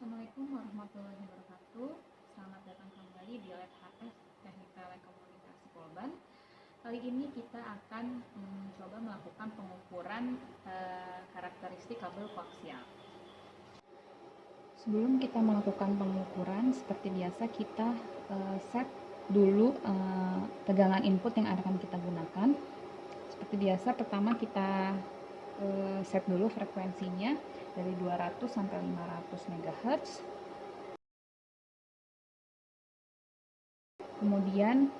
Assalamualaikum warahmatullahi wabarakatuh. Selamat datang kembali di Lab HS Teknik Telekomunikasi Polban. Kali ini kita akan mencoba melakukan pengukuran karakteristik kabel koaksial. Sebelum kita melakukan pengukuran, seperti biasa kita set dulu tegangan input yang akan kita gunakan. Seperti biasa, pertama kita set dulu frekuensinya dari 200 sampai 500 MHz. Kemudian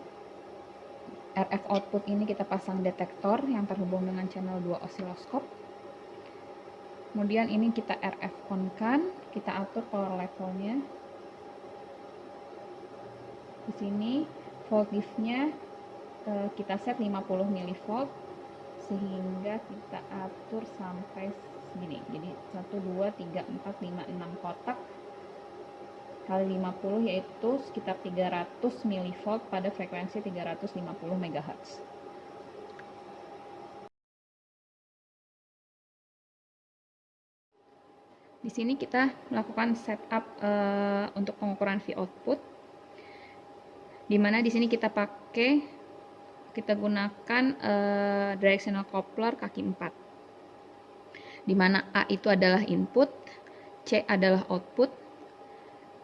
RF output ini kita pasang detektor yang terhubung dengan channel 2 osiloskop. Kemudian ini kita RF on-kan, kita atur power levelnya. Di sini voltage-nya kita set 50 mV sehingga kita atur sampai segini. Jadi 1 2 3 4 5 6 kotak kali 50 yaitu sekitar 300 mV pada frekuensi 350 MHz. Di sini kita melakukan setup untuk pengukuran V output, di mana di sini kita gunakan directional coupler kaki 4, di mana A itu adalah input, C adalah output,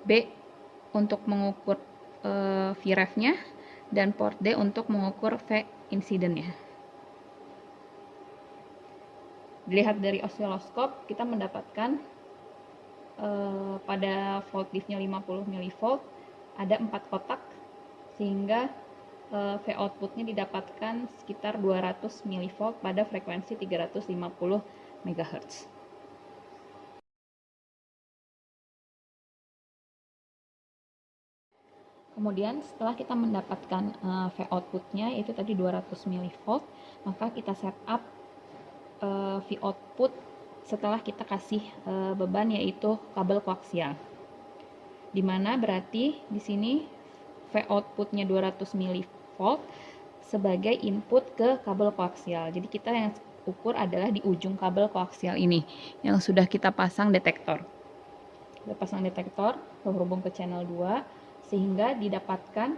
B untuk mengukur Vref-nya, dan port D untuk mengukur V incident-nya. Dilihat dari osiloskop, kita mendapatkan pada voltage-nya 50 mV ada 4 kotak, sehingga V output-nya didapatkan sekitar 200 mV pada frekuensi 350 MHz. Kemudian setelah kita mendapatkan V output-nya itu tadi 200 mV, maka kita setup V output setelah kita kasih beban yaitu kabel koaksial. Dimana berarti di sini V outputnya 200 mV sebagai input ke kabel koaksial. Jadi kita yang ukur adalah di ujung kabel koaksial ini yang sudah kita pasang detektor. Kita pasang detektor terhubung ke channel 2 sehingga didapatkan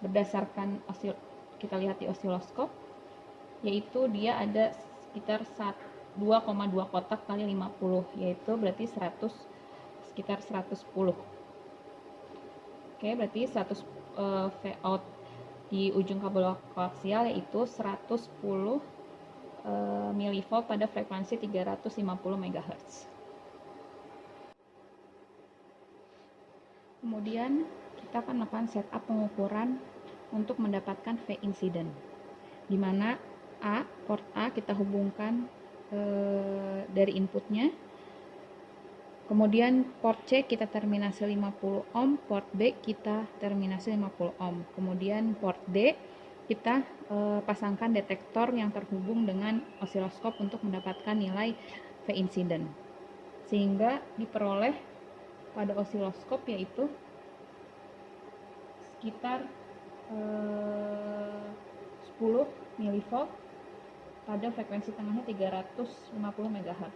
berdasarkan kita lihat di osiloskop, yaitu dia ada sekitar 2,2 kotak kali 50, yaitu berarti sekitar 110. Oke, berarti 100 V out di ujung kabel koaksial yaitu 110 mV pada frekuensi 350 MHz. Kemudian kita akan melakukan setup pengukuran untuk mendapatkan V incident, di mana port A kita hubungkan dari inputnya, kemudian port C kita terminasi 50 ohm, port B kita terminasi 50 ohm, kemudian port D kita pasangkan detektor yang terhubung dengan osiloskop untuk mendapatkan nilai V incident, sehingga diperoleh pada osiloskop yaitu sekitar 10 mV pada frekuensi tengahnya 350 MHz.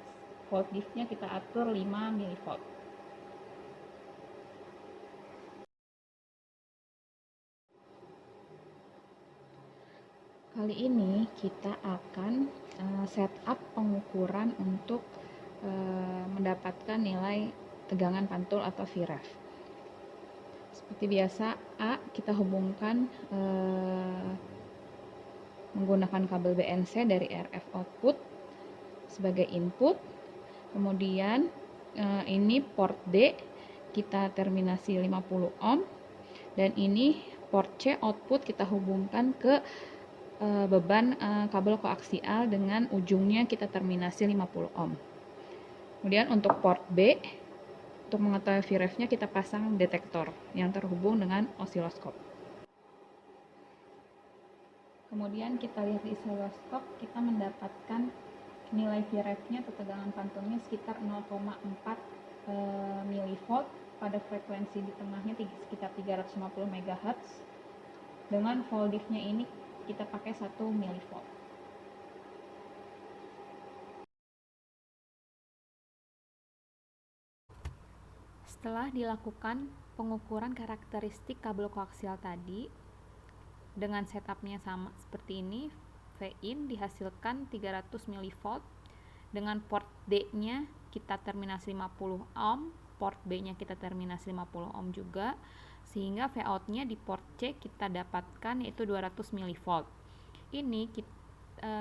Voltage-nya kita atur 5 mV. Kali ini kita akan setup pengukuran untuk mendapatkan nilai tegangan pantul atau Vref. Seperti biasa, A kita hubungkan menggunakan kabel BNC dari RF output sebagai input. Kemudian ini port D kita terminasi 50 ohm, dan ini port C output kita hubungkan ke beban kabel koaksial dengan ujungnya kita terminasi 50 ohm. Kemudian untuk port B, untuk mengetahui Vref-nya kita pasang detektor yang terhubung dengan osiloskop. Kemudian kita lihat di osiloskop, kita mendapatkan nilai Vref-nya atau tegangan pantulnya sekitar 0,4 mV pada frekuensi di tengahnya sekitar 350 MHz. Dengan voltage-nya ini kita pakai 1 mV. Setelah dilakukan pengukuran karakteristik kabel koaksial tadi, dengan setupnya sama seperti ini, V-in dihasilkan 300 mV, dengan port D-nya kita terminasi 50 ohm, port B-nya kita terminasi 50 ohm juga, sehingga V-out-nya di port C kita dapatkan yaitu 200 mV. Ini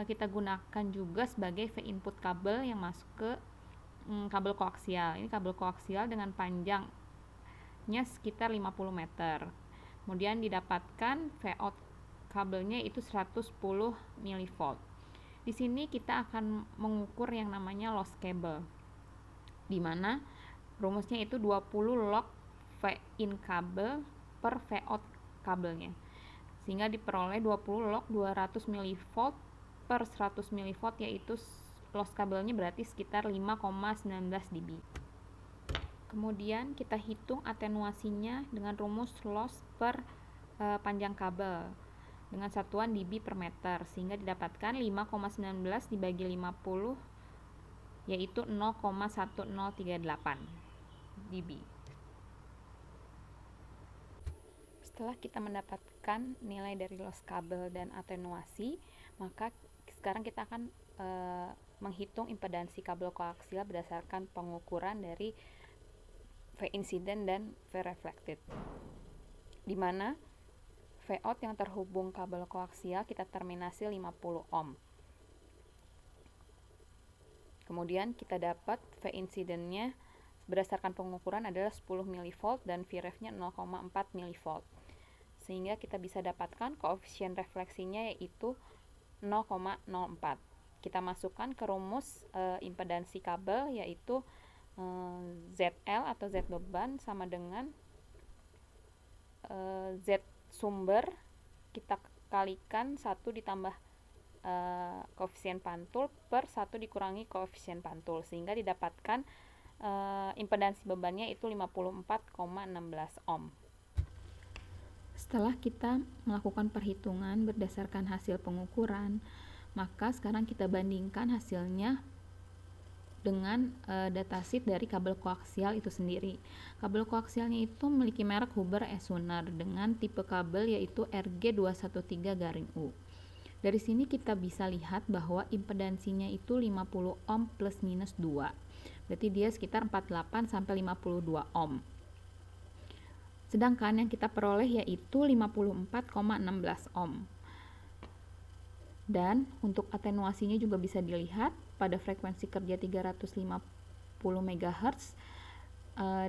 kita gunakan juga sebagai V-input kabel yang masuk ke kabel koaksial. Ini kabel koaksial dengan panjangnya sekitar 50 meter. Kemudian didapatkan V-out kabelnya itu 110 mV. Di sini kita akan mengukur yang namanya loss cable, di mana rumusnya itu 20 log V-in kabel per V-out kabelnya, sehingga diperoleh 20 log 200 mV per 100 mV, yaitu loss kabelnya berarti sekitar 5,19 dB. Kemudian kita hitung atenuasinya dengan rumus loss per panjang kabel dengan satuan dB per meter, sehingga didapatkan 5,19 dibagi 50 yaitu 0,1038 dB. Setelah kita mendapatkan nilai dari loss kabel dan atenuasi, maka sekarang kita akan menghitung impedansi kabel koaksial berdasarkan pengukuran dari V incident dan V reflected, di mana V-out yang terhubung kabel koaksial kita terminasi 50 ohm. Kemudian kita dapat V incident-nya berdasarkan pengukuran adalah 10 mV dan V-ref-nya 0,4 mV. Sehingga kita bisa dapatkan koefisien refleksinya yaitu 0,04. Kita masukkan ke rumus impedansi kabel yaitu ZL atau Z beban sama dengan Z sumber kita kalikan 1 ditambah koefisien pantul per 1 dikurangi koefisien pantul, sehingga didapatkan impedansi bebannya itu 54,16 ohm. Setelah kita melakukan perhitungan berdasarkan hasil pengukuran, maka sekarang kita bandingkan hasilnya dengan datasheet dari kabel koaksial itu sendiri. Kabel koaksialnya itu memiliki merek Huber Esuner dengan tipe kabel yaitu RG213-U. Dari sini kita bisa lihat bahwa impedansinya itu 50 ohm plus minus 2. Berarti dia sekitar 48 sampai 52 ohm. Sedangkan yang kita peroleh yaitu 54,16 ohm. Dan untuk atenuasinya juga bisa dilihat pada frekuensi kerja 350 MHz,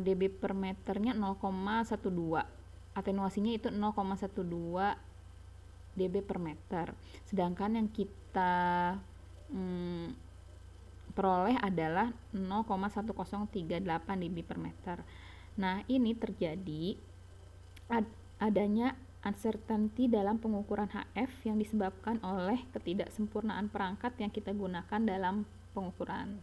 dB per meternya 0,12. Atenuasinya itu 0,12 dB per meter. Sedangkan yang kita peroleh adalah 0,1038 dB per meter. Nah, ini terjadi adanya uncertainty dalam pengukuran HF yang disebabkan oleh ketidaksempurnaan perangkat yang kita gunakan dalam pengukuran.